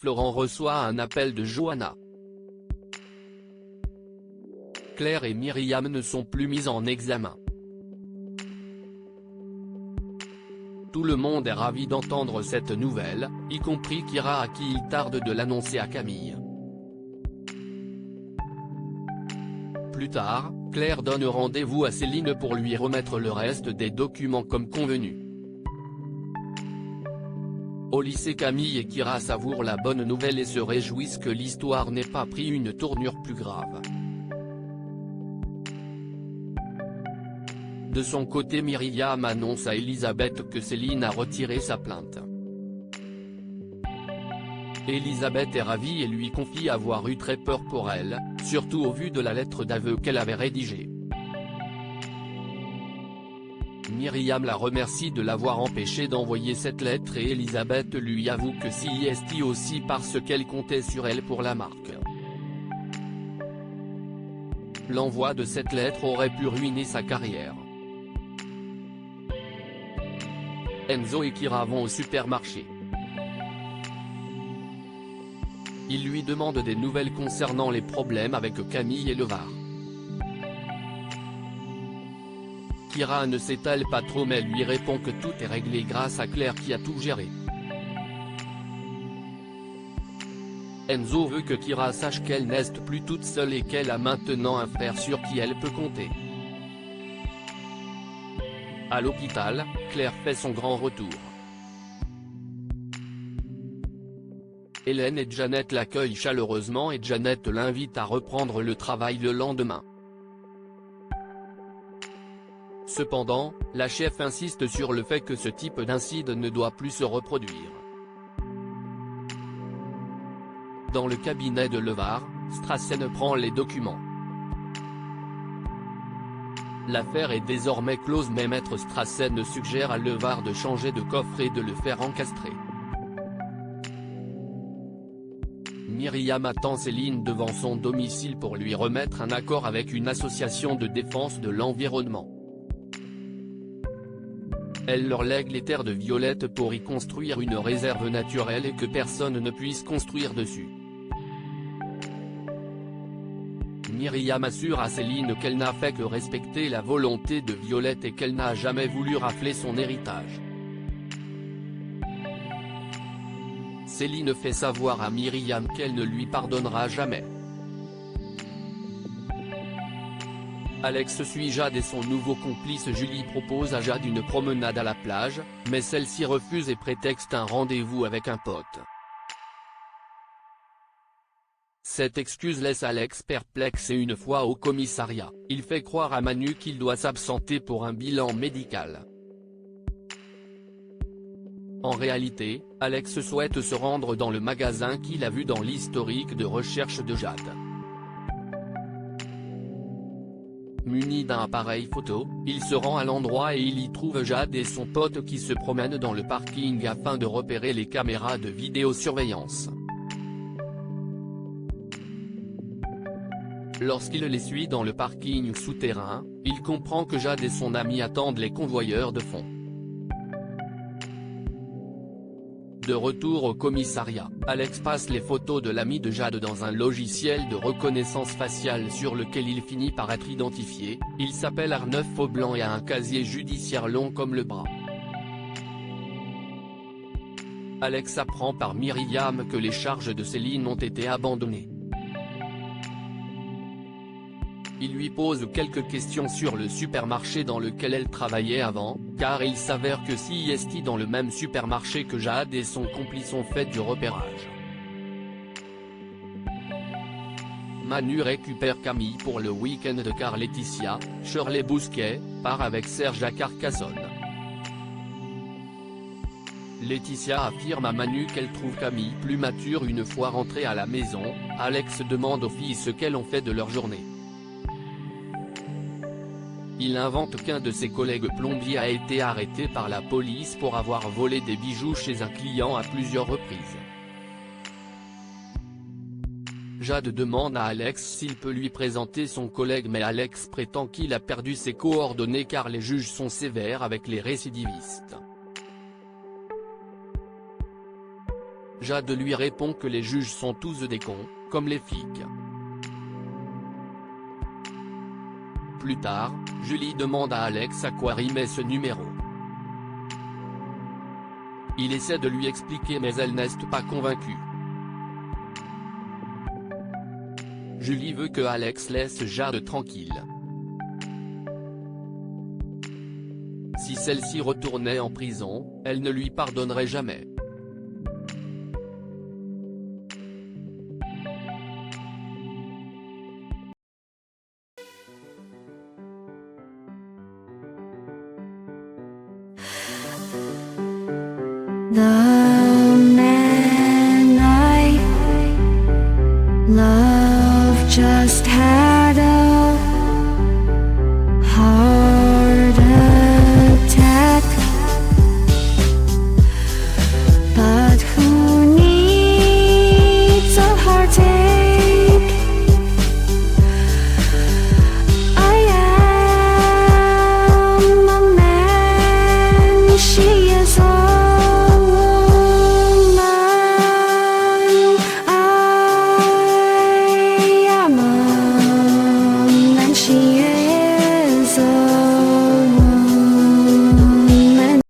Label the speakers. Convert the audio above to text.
Speaker 1: Florent reçoit un appel de Johanna. Claire et Myriam ne sont plus mises en examen. Tout le monde est ravi d'entendre cette nouvelle, y compris Kyra à qui il tarde de l'annoncer à Camille. Plus tard, Claire donne rendez-vous à Céline pour lui remettre le reste des documents comme convenu. Au lycée, Camille et Kyra savourent la bonne nouvelle et se réjouissent que l'histoire n'ait pas pris une tournure plus grave. De son côté, Myriam annonce à Elisabeth que Céline a retiré sa plainte. Elisabeth est ravie et lui confie avoir eu très peur pour elle, surtout au vu de la lettre d'aveu qu'elle avait rédigée. Myriam la remercie de l'avoir empêchée d'envoyer cette lettre et Elisabeth lui avoue que c'est aussi parce qu'elle comptait sur elle pour la marque. L'envoi de cette lettre aurait pu ruiner sa carrière. Enzo et Kyra vont au supermarché. Il lui demande des nouvelles concernant les problèmes avec Camille et le Var. Kyra ne s'étale pas trop mais lui répond que tout est réglé grâce à Claire qui a tout géré. Enzo veut que Kyra sache qu'elle n'est plus toute seule et qu'elle a maintenant un frère sur qui elle peut compter. À l'hôpital, Claire fait son grand retour. Hélène et Janet l'accueillent chaleureusement et Janet l'invite à reprendre le travail le lendemain. Cependant, la chef insiste sur le fait que ce type d'incident ne doit plus se reproduire. Dans le cabinet de Levar, Strassen prend les documents. L'affaire est désormais close mais Maître Strassen suggère à Levar de changer de coffre et de le faire encastrer. Myriam attend Céline devant son domicile pour lui remettre un accord avec une association de défense de l'environnement. Elle leur lègue les terres de Violette pour y construire une réserve naturelle et que personne ne puisse construire dessus. Myriam assure à Céline qu'elle n'a fait que respecter la volonté de Violette et qu'elle n'a jamais voulu rafler son héritage. Céline fait savoir à Myriam qu'elle ne lui pardonnera jamais. Alex suit Jade et son nouveau complice Julie propose à Jade une promenade à la plage, mais celle-ci refuse et prétexte un rendez-vous avec un pote. Cette excuse laisse Alex perplexe et une fois au commissariat, il fait croire à Manu qu'il doit s'absenter pour un bilan médical. En réalité, Alex souhaite se rendre dans le magasin qu'il a vu dans l'historique de recherche de Jade. Muni d'un appareil photo, il se rend à l'endroit et il y trouve Jade et son pote qui se promènent dans le parking afin de repérer les caméras de vidéosurveillance. Lorsqu'il les suit dans le parking souterrain, il comprend que Jade et son ami attendent les convoyeurs de fond. De retour au commissariat, Alex passe les photos de l'ami de Jade dans un logiciel de reconnaissance faciale sur lequel il finit par être identifié. Il s'appelle Arneuf Faublanc et a un casier judiciaire long comme le bras. Alex apprend par Myriam que les charges de Céline ont été abandonnées. Il lui pose quelques questions sur le supermarché dans lequel elle travaillait avant, car il s'avère que c'est dans le même supermarché que Jade et son complice ont fait du repérage. Manu récupère Camille pour le week-end car Laetitia, Shirley Bousquet, part avec Serge à Carcassonne. Laetitia affirme à Manu qu'elle trouve Camille plus mature une fois rentrée à la maison. Alex demande aux filles ce qu'elles ont fait de leur journée. Il invente qu'un de ses collègues plombiers a été arrêté par la police pour avoir volé des bijoux chez un client à plusieurs reprises. Jade demande à Alex s'il peut lui présenter son collègue mais Alex prétend qu'il a perdu ses coordonnées car les juges sont sévères avec les récidivistes. Jade lui répond que les juges sont tous des cons, comme les flics. Plus tard, Julie demande à Alex à quoi rimait ce numéro. Il essaie de lui expliquer mais elle n'est pas convaincue. Julie veut que Alex laisse Jade tranquille. Si celle-ci retournait en prison, elle ne lui pardonnerait jamais.
Speaker 2: The man I love just had a heart attack, but who needs a heart attack?